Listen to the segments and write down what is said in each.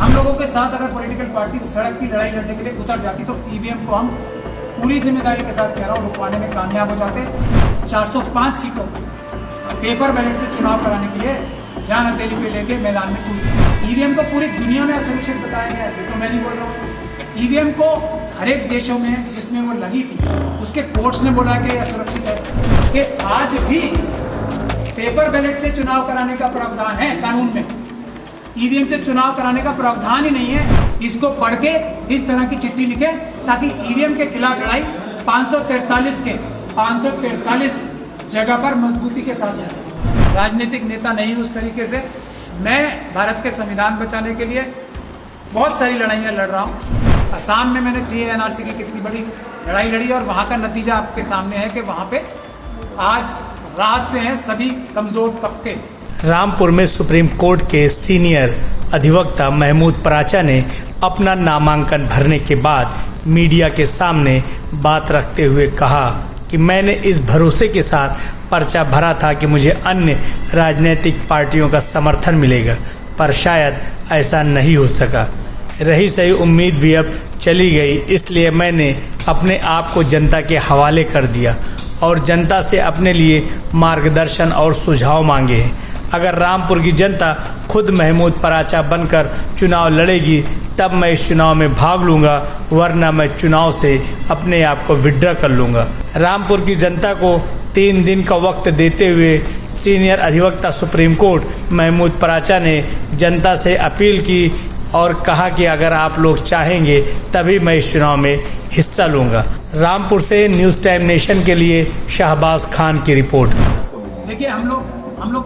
हम लोगों के साथ अगर पॉलिटिकल पार्टी सड़क की लड़ाई लड़ने के लिए उतर जाती तो ईवीएम को हम पूरी जिम्मेदारी के साथ कह रहा हूँ रुकवाने में कामयाब हो जाते। 405 सीटों पेपर बैलेट से चुनाव कराने के लिए जान हथेली पे लेके मैदान में कूद जाए। ईवीएम को पूरी दुनिया में असुरक्षित बताया गया है, तो मैं नहीं बोल रहा हूँ। ईवीएम को हर एक देशों में जिसमें वो लगी थी उसके कोर्ट्स ने बोला कि असुरक्षित है, कि आज भी पेपर बैलेट से चुनाव कराने का प्रावधान है कानून में, ईवीएम से चुनाव कराने का प्रावधान ही नहीं है। इसको पढ़ के इस तरह की चिट्ठी लिखे ताकि ईवीएम के खिलाफ लड़ाई 543 जगह पर मजबूती के साथ है। राजनीतिक नेता नहीं उस तरीके से। मैं भारत के संविधान बचाने के लिए बहुत सारी लड़ाइयाँ लड़ रहा हूँ। असम में मैंने सीए एनआरसी की कितनी बड़ी लड़ाई लड़ी और वहाँ का नतीजा आपके सामने है कि वहाँ पे आज राहत से हैं सभी कमजोर तबके। रामपुर में सुप्रीम कोर्ट के सीनियर अधिवक्ता महमूद पराचा ने अपना नामांकन भरने के बाद मीडिया के सामने बात रखते हुए कहा कि मैंने इस भरोसे के साथ पर्चा भरा था कि मुझे अन्य राजनीतिक पार्टियों का समर्थन मिलेगा, पर शायद ऐसा नहीं हो सका। रही सही उम्मीद भी अब चली गई, इसलिए मैंने अपने आप को जनता के हवाले कर दिया और जनता से अपने लिए मार्गदर्शन और सुझाव मांगे हैं। अगर रामपुर की जनता खुद महमूद पराचा बनकर चुनाव लड़ेगी तब मैं इस चुनाव में भाग लूँगा, वरना मैं चुनाव से अपने आप को विड्रॉ कर लूँगा। रामपुर की जनता को 3 दिन का वक्त देते हुए सीनियर अधिवक्ता सुप्रीम कोर्ट महमूद पराचा ने जनता से अपील की और कहा कि अगर आप लोग चाहेंगे तभी मैं इस चुनाव में हिस्सा लूँगा। रामपुर से न्यूज़ टाइम नेशन के लिए शाहबाज खान की रिपोर्ट। देखिए हम लोग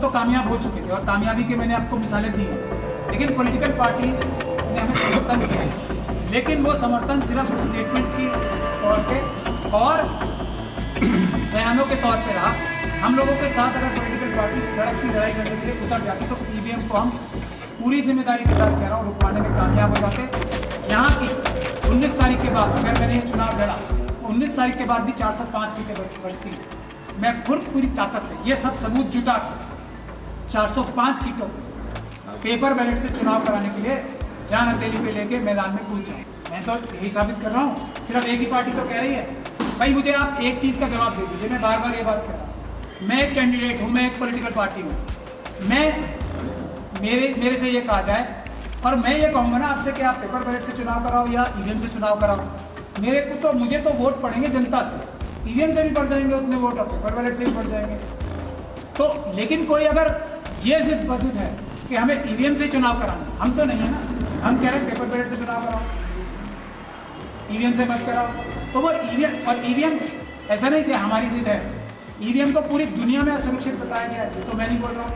तो कामयाब हो चुके थे और कामयाबी के मैंने आपको मिसालें दी हैं, लेकिन पॉलिटिकल पार्टी ने हमें समर्थन किया, लेकिन वो समर्थन सिर्फ स्टेटमेंट्स की तौर पे और बयानों के तौर पे रहा। हम लोगों के साथ अगर पॉलिटिकल पार्टी सड़क की लड़ाई लड़ने के लिए उतर जाती तो ईवीएम को हम पूरी जिम्मेदारी के साथ कह रहा हूँ रुकवाने में कामयाब हो जाते। यहाँ की 19 तारीख के बाद अगर मैंने ये चुनाव लड़ा, 19 तारीख के बाद भी 405 सीटें बचती। मैं पूरी ताकत से ये सब सबूत जुटा 405 सीटों पेपर बैलेट से चुनाव कराने के लिए जान हथेली पे लेके मैदान में कूद जाऊँ। मैं तो यही साबित कर रहा हूँ। सिर्फ एक ही पार्टी तो कह रही है। भाई मुझे आप एक चीज़ का जवाब दे दीजिए। मैं बार बार ये बात कर रहा हूँ, मैं एक कैंडिडेट हूँ, मैं एक पॉलिटिकल पार्टी हूँ। मेरे से ये कहा जाए और मैं ये कहूँगा ना आपसे कि आप पेपर बैलेट से चुनाव कराओ या ईवीएम से चुनाव कराओ, मुझे तो वोट पड़ेंगे जनता से। ईवीएम से भी पड़ जाएंगे उतने वोट और पेपर बैलेट से भी पड़ जाएंगे। तो लेकिन कोई अगर ये जिद बजिद है कि हमें ईवीएम से चुनाव कराना, हम तो नहीं है ना। हम कह रहे हैं पेपर बैलेट से चुनाव कराओ, ईवीएम से मत कराओ। तो वो ईवीएम ऐसा नहीं कि हमारी जिद है। ईवीएम को पूरी दुनिया में असुरक्षित बताया गया है, तो मैं नहीं बोल रहा हूँ।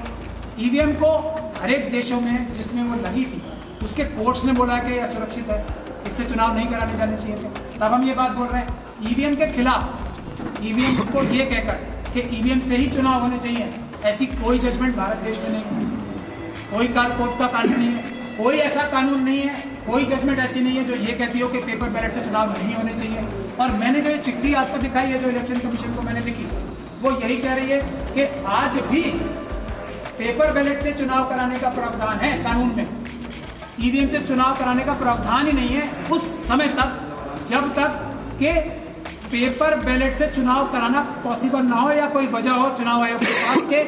ईवीएम को हर एक देशों में जिसमें वो लगी थी उसके कोर्ट्स ने बोला कि यह असुरक्षित है, इससे चुनाव नहीं कराने जाने चाहिए थे। तब हम ये बात बोल रहे हैं। ईवीएम के खिलाफ ईवीएम को ये कहकर कि ईवीएम से ही चुनाव होने चाहिए, ऐसी कोई जजमेंट भारत देश में नहीं है। कोई कोर्ट का कानून नहीं है, कोई ऐसा कानून नहीं है, कोई जजमेंट ऐसी नहीं है जो ये कहती हो कि पेपर बैलेट से चुनाव नहीं होने चाहिए। और मैंने जो चिट्ठी आपको दिखाई है, जो इलेक्शन कमीशन को मैंने लिखी, वो यही कह रही है कि आज भी पेपर बैलेट से चुनाव कराने का प्रावधान है कानून में, ईवीएम से चुनाव कराने का प्रावधान ही नहीं है उस समय तक जब तक के पेपर बैलेट से चुनाव कराना पॉसिबल ना हो या कोई वजह हो चुनाव आयोग के पास के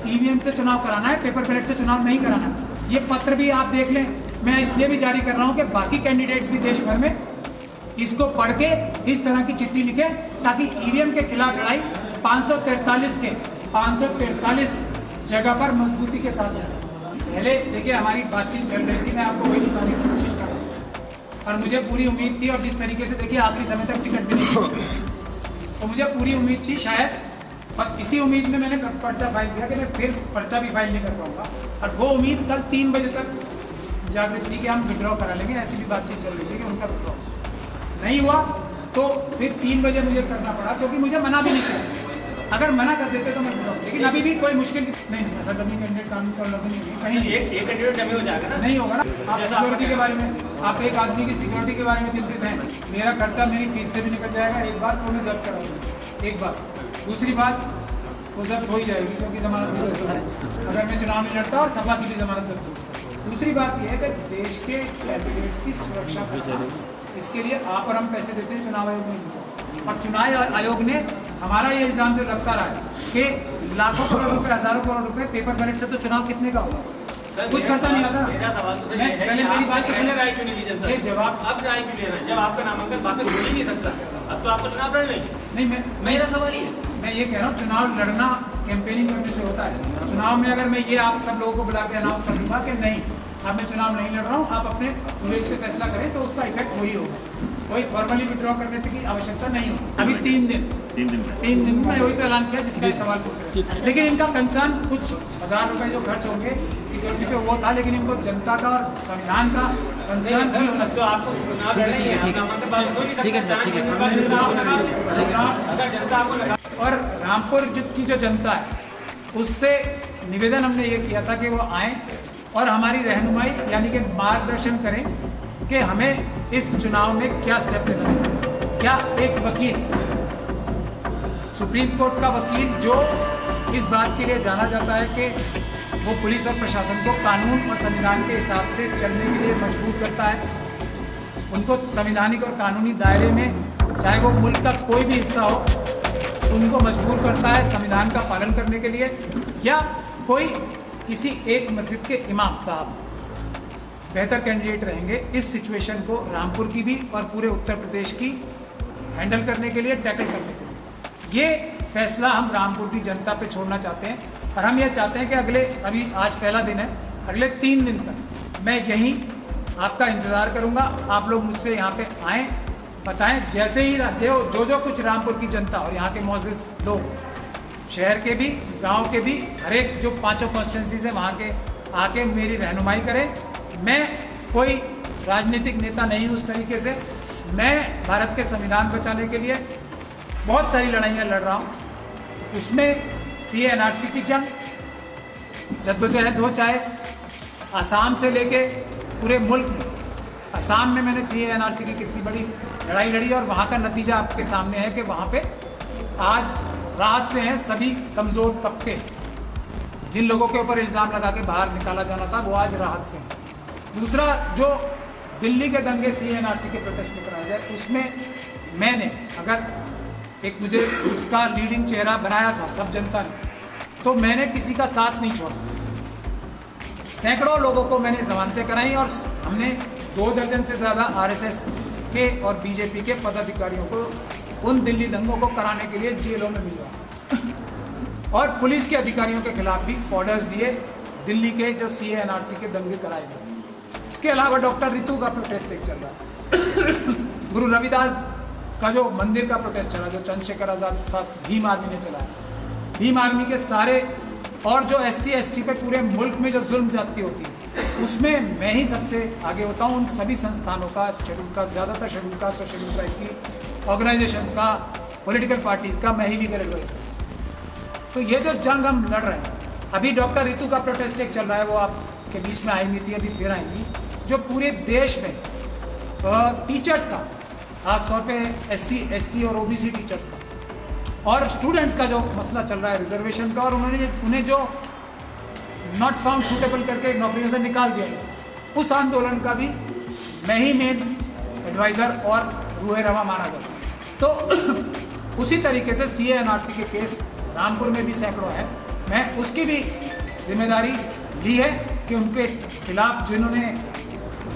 ईवीएम से चुनाव कराना है, पेपर बैलेट से चुनाव नहीं कराना। ये पत्र भी आप देख लें, मैं इसलिए भी जारी कर रहा हूं कि बाकी कैंडिडेट्स भी देश भर में इसको पढ़ के इस तरह की चिट्ठी लिखे ताकि ईवीएम के खिलाफ लड़ाई 543 जगह पर मजबूती के साथ हो। पहले देखिए हमारी बातचीत चल रही थी, मैं आपको वही दिखाने की कोशिश कर रहा हूँ और मुझे पूरी उम्मीद थी, और जिस तरीके से देखिए आखिरी समय तक टिकट भी नहीं तो मुझे पूरी उम्मीद थी शायद, और इसी उम्मीद में मैंने पर्चा फाइल किया कि मैं फिर पर्चा भी फाइल नहीं कर पाऊंगा। और वो उम्मीद कल 3 बजे तक जागृत थी कि हम विड्रॉ करा लेंगे, ऐसी भी बातचीत चल रही थी कि उनका विड्रॉ नहीं हुआ। तो फिर 3 बजे मुझे करना पड़ा क्योंकि मुझे मना भी नहीं किया। अगर मना कर देते तो मैं विड्रॉ, लेकिन अभी भी कोई मुश्किल नहीं, ऐसा डमी कैंडिडेट कानून पर लगू नहीं होगी कहीं। एक कैंडिडेट डमी हो जाएगा ना? नहीं होगा ना। आप सिक्योरिटी के बारे में, आप एक आदमी की सिक्योरिटी के बारे में चिंतित हैं। मेरा खर्चा मेरी फीस से भी निकल जाएगा। एक बार तो मैं जब्त कराऊंगा, एक बार। दूसरी बात वो जब्त हो ही जाएगी क्योंकि जमानत भी जब्त है। अगर मैं चुनाव नहीं लड़ता और सभा की भी जमानत जब्त होगी। दूसरी बात यह है कि देश के कैंडिडेट्स की सुरक्षा करना, इसके लिए आप और हम पैसे देते हैं, चुनाव आयोग नहीं देता। और चुनाव आयोग ने हमारा ये इल्ज़ाम जो लगता रहा है कि लाखों करोड़ रुपए, हजारों करोड़ रुपए पेपर बैलेट से तो चुनाव कितने का होगा, कुछ खर्चा नहीं आता। मेरा सवाल तो मैं पहले मेरी बात तो सुने, राय क्यों नहीं ली जनता? ये जवाब अब राय क्यों ले रहे हैं जब आपका नामांकन वापस हो ही नहीं सकता? अब तो आपको चुनाव लड़ना ही नहीं, मेरा सवाल ही है। मैं ये कह रहा हूँ, चुनाव लड़ना कैंपेनिंग करने से होता है। चुनाव में अगर मैं ये आप सब लोगों को बुला के अनाउंस कर दूंगा कि नहीं, अब मैं चुनाव नहीं लड़ रहा हूँ, आप अपने विवेक से फैसला करें, तो उसका इफेक्ट वही होगा। कोई फॉर्मली विड्रॉ करने से की आवश्यकता नहीं होगी। अभी 3 दिन में वही तो ऐलान किया जिसका सवाल पूछ रहे हैं। लेकिन इनका कंसर्न कुछ हजार रुपए जो खर्च होंगे सिक्योरिटी पे वो था, लेकिन इनको जनता का और संविधान का कंसर्न भी होना तो आपको चुनाव लड़ना ही है, नामांकन वापस हो नहीं सकता। अगर जनता आपको लगा। और रामपुर की जो जनता है उससे निवेदन हमने ये किया था कि वो आए और हमारी रहनुमाई यानी कि मार्गदर्शन करें कि हमें इस चुनाव में क्या स्टेप लेना चाहिए। क्या एक वकील, सुप्रीम कोर्ट का वकील जो इस बात के लिए जाना जाता है कि वो पुलिस और प्रशासन को कानून और संविधान के हिसाब से चलने के लिए मजबूर करता है, उनको संवैधानिक और कानूनी दायरे में, चाहे वो मुल्क का कोई भी हिस्सा हो, उनको मजबूर करता है संविधान का पालन करने के लिए, या कोई किसी एक मस्जिद के इमाम साहब बेहतर कैंडिडेट रहेंगे इस सिचुएशन को रामपुर की भी और पूरे उत्तर प्रदेश की हैंडल करने के लिए, टैकल करने के लिए। ये फैसला हम रामपुर की जनता पे छोड़ना चाहते हैं और हम ये चाहते हैं कि अभी आज पहला दिन है, अगले 3 दिन तक मैं यहीं आपका इंतज़ार करूंगा। आप लोग मुझसे यहाँ पे आएँ, बताएं, जैसे ही जो कुछ रामपुर की जनता और यहाँ के मोअज़्ज़िज़ लोग, शहर के भी, गांव के भी, हर एक जो 5 कॉन्स्टिट्यूंसीज है वहाँ के आके मेरी रहनुमाई करें। मैं कोई राजनीतिक नेता नहीं हूँ उस तरीके से, मैं भारत के संविधान बचाने के लिए बहुत सारी लड़ाइयाँ लड़ रहा हूँ। उसमें CA NRC की जंग, जद्दोजहद हो, चाहे आसाम से लेके पूरे मुल्क में। असम में मैंने CA NRC की कितनी बड़ी लड़ाई लड़ी और वहाँ का नतीजा आपके सामने है कि वहाँ पे आज राहत से हैं सभी कमज़ोर तबके। जिन लोगों के ऊपर इल्ज़ाम लगा के बाहर निकाला जाना था वो आज राहत से हैं। दूसरा, जो दिल्ली के दंगे CA NRC के प्रोटेस्ट में कराए गए, उसमें मैंने अगर एक मुझे उसका लीडिंग चेहरा बनाया था सब जनता ने, तो मैंने किसी का साथ नहीं छोड़ा। सैकड़ों लोगों को मैंने जमानतें कराई और हमने 2 दर्जन से ज़्यादा RSS के और BJP के पदाधिकारियों को उन दिल्ली दंगों को कराने के लिए जेलों में भिजवाया और पुलिस के अधिकारियों के खिलाफ भी ऑर्डर्स दिए दिल्ली के जो CA NRC के दंगे कराए गए। उसके अलावा डॉक्टर रितु का प्रोटेस्ट एक चल रहा है, गुरु रविदास का जो मंदिर का प्रोटेस्ट चला, जो चंद्रशेखर आज़ाद साहब भीम आर्मी ने चलाया, भीम आर्मी के सारे, और जो SC ST पे पूरे मुल्क में जो जुल्म ज्यादती होती है उसमें मैं ही सबसे आगे होता हूँ। उन सभी संस्थानों का, शेड्यूल का, ज़्यादातर शेड्यूल कास्ट और शेड्यूल ट्राइब की ऑर्गेनाइजेशंस का, पॉलिटिकल पार्टीज का मैं ही लीगल एडवाइजर। तो ये जो जंग हम लड़ रहे हैं, अभी डॉक्टर रितु का प्रोटेस्ट एक चल रहा है, वो आपके बीच में आई हुई थी, अभी फिर आएंगी, जो पूरे देश में टीचर्स का, खासतौर पे SC ST और OBC टीचर्स का और स्टूडेंट्स का जो मसला चल रहा है रिजर्वेशन का, और उन्हें जो नॉट फाउंड सूटेबल करके नौकरियों से निकाल दिया गया, उस आंदोलन का भी मैं ही मेन एडवाइज़र और रूहे रवा माना जाता है। तो उसी तरीके से CA NRC के केस रामपुर में भी सैकड़ों हैं, मैं उसकी भी जिम्मेदारी ली है कि उनके खिलाफ जिन्होंने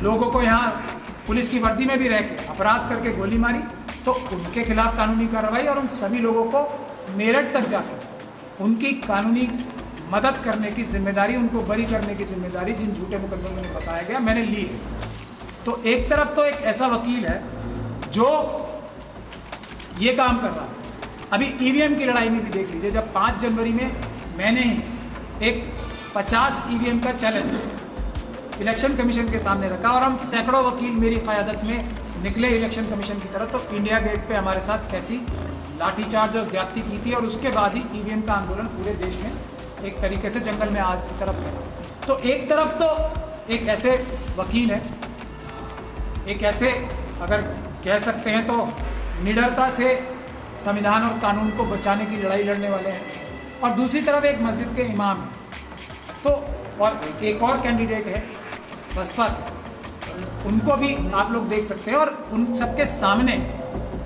लोगों को यहाँ पुलिस की वर्दी में भी रह के अपराध करके गोली मारी, तो उनके खिलाफ कानूनी कार्रवाई, और उन सभी लोगों को मेरठ तक जाकर उनकी कानूनी मदद करने की जिम्मेदारी, उनको बरी करने की जिम्मेदारी जिन झूठे मुकदमों में बताया गया मैंने ली है। तो एक तरफ तो एक ऐसा वकील है जो ये काम कर रहा है। अभी EVM की लड़ाई में भी देख लीजिए, जब 5 जनवरी में मैंने एक 50 EVM का चैलेंज इलेक्शन कमीशन के सामने रखा और हम सैकड़ों वकील मेरी क़यादत में निकले इलेक्शन कमीशन की तरफ, तो इंडिया गेट पे हमारे साथ कैसी लाठीचार्ज और ज्यादती की थी, और उसके बाद ही EVM का आंदोलन पूरे देश में एक तरीके से जंगल में आग की तरफ गया। तो एक तरफ तो एक ऐसे वकील है, एक ऐसे अगर कह सकते हैं तो निडरता से संविधान और कानून को बचाने की लड़ाई लड़ने वाले हैं, और दूसरी तरफ एक मस्जिद के इमाम है। तो और एक और कैंडिडेट है बसपा के, उनको भी आप लोग देख सकते हैं। और उन सबके सामने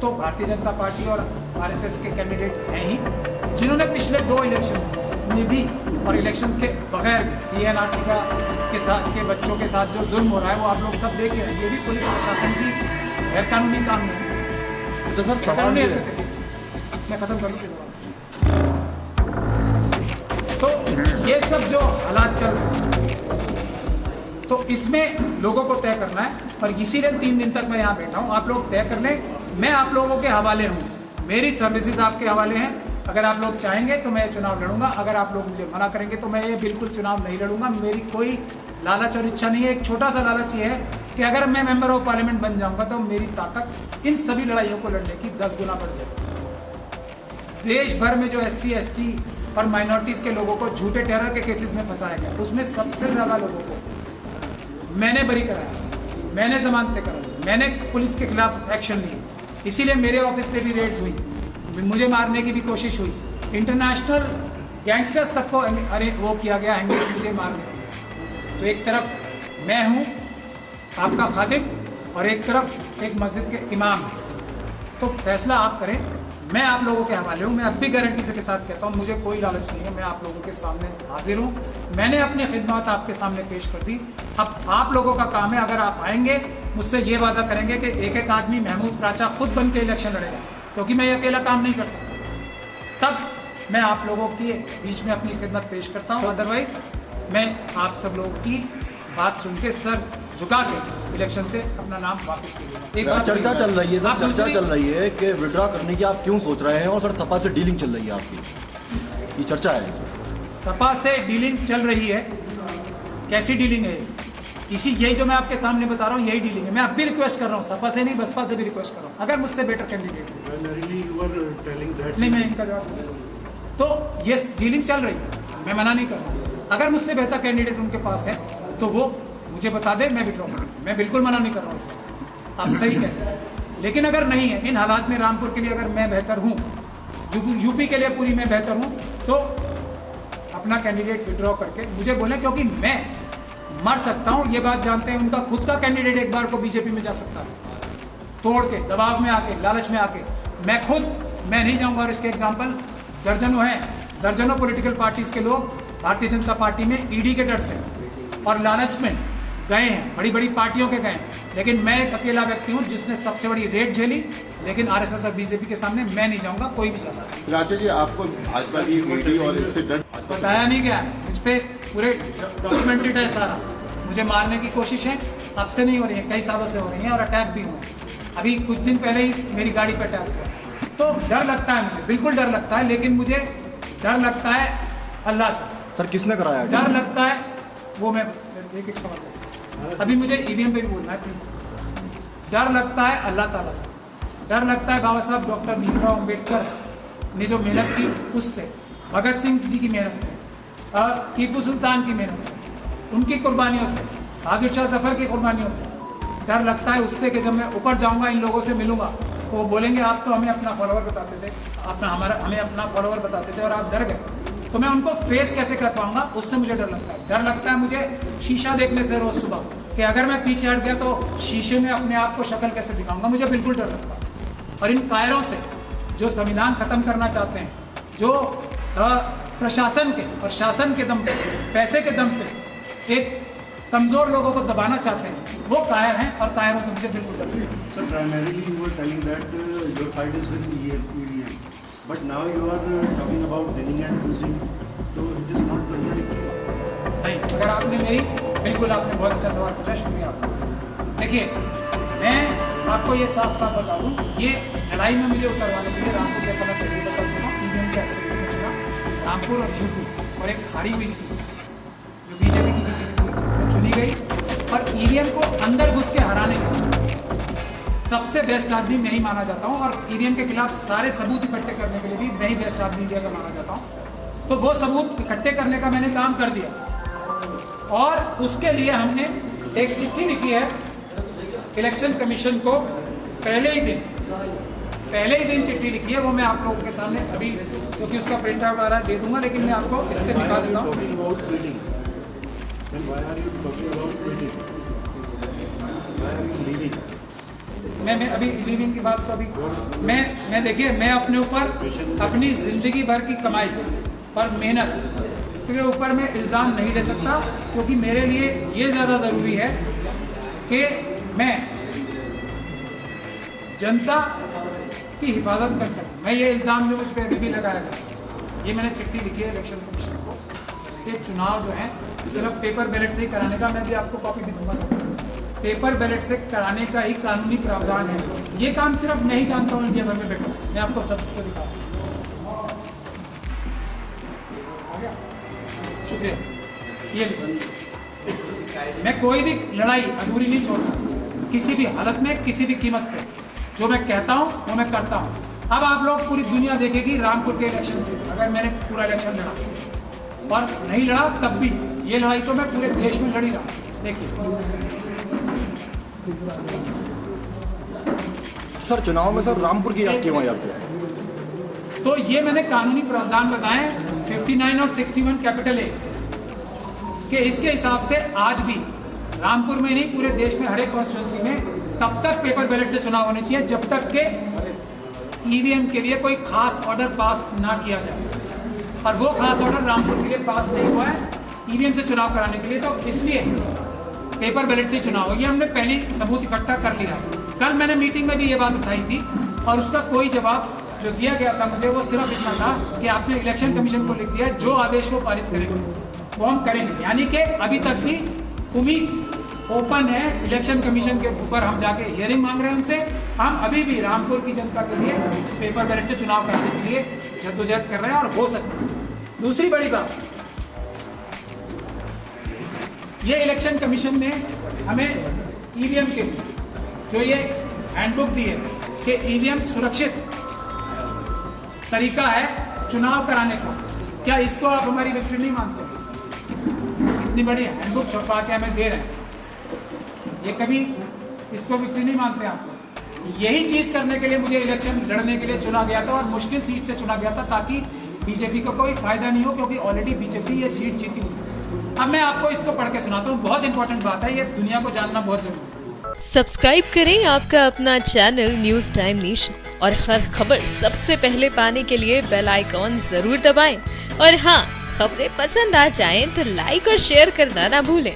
तो भारतीय जनता पार्टी और आरएसएस के कैंडिडेट हैं ही, जिन्होंने पिछले 2 इलेक्शंस में भी और इलेक्शंस के बगैर भी CNRC के बच्चों के साथ जो जुल्म हो रहा है वो आप लोग सब देख रहे हैं। ये भी पुलिस प्रशासन की गैर कानूनी काम है। तो सर सवाल ये है, मैं खत्म कर लूँ तो ये सब जो हालात चल रहे हैं तो इसमें लोगों को तय करना है, और इसीलिए 3 दिन तक मैं यहाँ बैठा हूँ। आप लोग तय कर लें, मैं आप लोगों के हवाले हूँ, मेरी सर्विसेज आपके हवाले हैं। अगर आप लोग चाहेंगे तो मैं चुनाव लड़ूंगा, अगर आप लोग मुझे मना करेंगे तो मैं ये बिल्कुल चुनाव नहीं लड़ूंगा। मेरी कोई लालच और इच्छा नहीं है। एक छोटा सा लालच ये है कि अगर मैं मेंबर ऑफ पार्लियामेंट बन जाऊंगा तो मेरी ताकत इन सभी लड़ाइयों को लड़ने की 10 गुना बढ़ जाएगी। देश भर में जो SC ST और माइनॉरिटीज़ के लोगों को झूठे टेरर के केसेस में फंसाया गया, उसमें सबसे ज़्यादा लोगों को मैंने बरी कराया, मैंने जमानतें कराई, मैंने पुलिस के खिलाफ एक्शन ली। इसीलिए मेरे ऑफिस पे भी रेड हुई, मुझे मारने की भी कोशिश हुई, इंटरनेशनल गैंगस्टर्स तक को वो किया गया हैंगे मुझे मारने। तो एक तरफ मैं हूँ आपका खातिब और एक तरफ एक मस्जिद के इमाम है, तो फैसला आप करें। मैं आप लोगों के हवाले हूँ। मैं अब भी गारंटी से के साथ कहता हूँ, मुझे कोई लालच नहीं है। मैं आप लोगों के सामने हाजिर हूँ। मैंने अपनी खिदमत आपके सामने पेश कर दी। अब आप लोगों का काम है, अगर आप आएंगे मुझसे ये वादा करेंगे कि एक एक आदमी महमूद प्राचा खुद बन के इलेक्शन लड़ेगा, क्योंकि मैं ये अकेला काम नहीं कर सकता, तब मैं आप लोगों के बीच में अपनी खिदमत पेश करता हूँ। अदरवाइज मैं आप सब लोगों की बात सुन के सर झुका के इलेक्शन से अपना नाम वापस ले लूंगा। एक बात चर्चा चल रही है सर, आप चर्चा दूसरी- चल रही है कि विड्रॉ करने की आप क्यों सोच रहे हैं, और सर सपा से डीलिंग चल रही है आपकी, ये चर्चा है सर। सपा से डीलिंग चल रही है। कैसी डीलिंग है? इसी यही जो मैं आपके सामने बता रहा हूँ, यही डीलिंग है। मैं अब भी रिक्वेस्ट कर रहा हूँ, सपा से नहीं बसपा से भी रिक्वेस्ट कर रहा हूँ, अगर मुझसे बेटर कैंडिडेट नहीं, मैं इनका जवाब तो ये डीलिंग चल रही है, मैं मना नहीं कर रहा हूँ। अगर मुझसे बेहतर कैंडिडेट उनके पास है तो वो मुझे बता दे, मैं विड्रॉ करूँ, मैं बिल्कुल मना नहीं कर रहा हूँ इसमें, आप सही कहते हैं। लेकिन अगर नहीं है, इन हालात में रामपुर के लिए अगर मैं बेहतर हूँ, यूपी के लिए पूरी मैं बेहतर हूँ, तो अपना कैंडिडेट विड्रॉ करके मुझे बोले, क्योंकि मैं मर सकता हूँ, ये बात जानते हैं। उनका खुद का कैंडिडेट एक बार को बीजेपी में जा सकता है, तोड़ के, दबाव में आके, लालच में आके। मैं नहीं जाऊँगा। और इसके एग्जाम्पल दर्जनों हैं, दर्जनों पॉलिटिकल पार्टीज के लोग भारतीय जनता पार्टी में ईडी के डर से और लालच में गए हैं, बड़ी बड़ी पार्टियों के गए। लेकिन मैं एक अकेला व्यक्ति हूँ जिसने सबसे बड़ी रेड झेली, लेकिन आरएसएस और बीजेपी के सामने मैं नहीं जाऊंगा, कोई भी जा सकता है। राजा जी, आपको भाजपा की ईडी और इससे डर बताया नहीं गया, मुझ पे पूरे डॉक्यूमेंटेड है सारा। मुझे मारने की कोशिश है, अब से नहीं हो रही है, कई सालों से हो रही है, और अटैक भी हुए। अभी कुछ दिन पहले ही मेरी गाड़ी पर अटैक हुआ। तो डर लगता है मुझे, बिल्कुल डर लगता है, लेकिन मुझे डर लगता है अल्लाह से। सर किसने कराया? डर लगता है, वो मैं एक एक सवाल, अभी मुझे ईवीएम पे भी बोलना है प्लीज। डर लगता है अल्लाह ताला से, डर लगता है बाबा साहब डॉक्टर भीमराव अम्बेडकर ने जो मेहनत की उससे, भगत सिंह जी की मेहनत से, और टीपू सुल्तान की मेहनत से, उनकी कुर्बानियों से, बहादुर शाह जफर की कुर्बानियों से। डर लगता है उससे कि जब मैं ऊपर जाऊंगा, इन लोगों से मिलूंगा, तो वो बोलेंगे आप तो हमें अपना फॉलोअर बताते थे, हमें अपना फॉलोअर बताते थे और आप डर गए। तो मैं उनको फेस कैसे कर पाऊंगा, उससे मुझे डर लगता है। डर लगता है मुझे शीशा देखने से रोज सुबह, कि अगर मैं पीछे हट गया तो शीशे में अपने आप को शक्ल कैसे दिखाऊंगा, मुझे बिल्कुल डर लगता है। और इन कायरों से जो संविधान खत्म करना चाहते हैं, जो प्रशासन के और शासन के दम पे, पैसे के दम पे एक कमजोर लोगों को दबाना चाहते हैं, वो कायर हैं, और कायरों से मुझे बिल्कुल डर लगता है। So primarily you were telling that your fight is with EVM, but now you are talking about winning and losing, so it is not contradictory. नहीं, अगर आपने बिल्कुल आपने बहुत अच्छा सवाल पूछा, शुक्रिया आपका। देखिए, मैं आपको ये साफ साफ बता दूं, ये लड़ाई में मुझे उतरवाने के लिए रामपुर, जैसा मैं पहले बता चुका हूँ, ईवीएम के एप्लीकेशन में चुना रामपुर और यूपी, और एक हारी हुई सीट जो बीजेपी की जीती हुई सीट वो चुनी गई, और ईवीएम को अंदर घुस के हराने के सबसे बेस्ट आदमी मैं ही माना जाता हूँ, और ईवीएम के खिलाफ सारे सबूत इकट्ठे करने के लिए भी मैं ही बेस्ट आदमी इंडिया का माना जाता हूँ। तो वो सबूत इकट्ठे करने का मैंने काम कर दिया, और उसके लिए हमने एक चिट्ठी लिखी है इलेक्शन कमीशन को। पहले ही दिन चिट्ठी लिखी है, वो मैं आप लोगों के सामने अभी, क्योंकि उसका प्रिंट आउट आ रहा है, दे दूंगा, लेकिन मैं आपको इस पर दिखा देता हूँ। Then why are you talking about quitting? Why are you leaving? मैं अभी लिविंग की बात तो अभी मैं देखिए, मैं अपने ऊपर अपनी जिंदगी भर की कमाई और मेहनत के ऊपर मैं इल्ज़ाम नहीं ले सकता, क्योंकि मेरे लिए ये ज़्यादा ज़रूरी है कि मैं जनता की हिफाजत कर सकूं। मैं ये इल्ज़ाम जो मुझ पर अभी भी लगाया था, ये मैंने चिट्ठी लिखी है इलेक्शन कमीशन को कि चुनाव जो है सिर्फ पेपर बैलेट से ही कराने का, मैं भी आपको कॉपी भी दूंगा सब, पेपर बैलेट से कराने का ही कानूनी प्रावधान है। ये काम सिर्फ मैं ही जानता हूँ इंडिया भर में बैठा, मैं आपको सब कुछ दिखाऊँ। शुक्रिया। ये लीजिए, मैं कोई भी लड़ाई अधूरी नहीं छोड़ता, किसी भी हालत में किसी भी कीमत पे। जो मैं कहता हूँ वो मैं करता हूँ। अब आप लोग पूरी दुनिया देखेगी रामपुर के इलेक्शन से, अगर मैंने पूरा इलेक्शन लड़ा और नहीं लड़ा तब भी, ये लड़ाई तो मैं पूरे देश में लड़ी रहा। देखिए सर, चुनाव में सर रामपुर की याद क्यों आई आपको? तो ये मैंने कानूनी प्रावधान बताए 59 और 61 कैपिटल ए कि इसके हिसाब से आज भी रामपुर में नहीं पूरे देश में हर एक कॉन्स्टिट्यूंसी में तब तक पेपर बैलेट से चुनाव होने चाहिए जब तक के ईवीएम के लिए कोई खास ऑर्डर पास ना किया जाए। और वो खास ऑर्डर रामपुर के लिए पास नहीं हुआ है ईवीएम से चुनाव कराने के लिए, तो इसलिए पेपर बैलेट से चुनाव हो। ये हमने पहले सबूत इकट्ठा कर लिया। कल मैंने मीटिंग में भी ये बात उठाई थी और उसका कोई जवाब जो दिया गया था मुझे वो सिर्फ इतना था कि आपने इलेक्शन कमीशन को लिख दिया जो आदेश वो पारित करेंगे वो हम करेंगे। यानी कि अभी तक भी उम्मीद ओपन है इलेक्शन कमीशन के ऊपर, हम जाके हियरिंग मांग रहे हैं उनसे। हम अभी भी रामपुर की जनता के लिए पेपर बैलेट से चुनाव कराने के लिए जद्दोजहद कर रहे हैं और हो सकता है। दूसरी बड़ी बात, ये इलेक्शन कमीशन ने हमें ईवीएम के जो ये हैंडबुक दी है कि ईवीएम सुरक्षित तरीका है चुनाव कराने का, क्या इसको आप हमारी विक्ट्री नहीं मानते? इतनी बड़ी हैंडबुक छपवा के हमें दे रहे हैं, ये कभी इसको विक्ट्री नहीं मानते आप? यही चीज करने के लिए मुझे इलेक्शन लड़ने के लिए चुना गया था और मुश्किल सीट से चुना गया था ताकि बीजेपी को कोई फायदा नहीं हो, क्योंकि ऑलरेडी बीजेपी ये सीट जीती हुई। अब मैं आपको इसको पढ़ के सुनाता हूँ, बहुत इंपॉर्टेंट बात है, ये दुनिया को जानना बहुत जरूरी है। सब्सक्राइब करें आपका अपना चैनल न्यूज टाइम नेशन और हर खबर सबसे पहले पाने के लिए बेल आइकॉन जरूर दबाएं। और हाँ, खबरें पसंद आ जाएं तो लाइक और शेयर करना ना भूलें।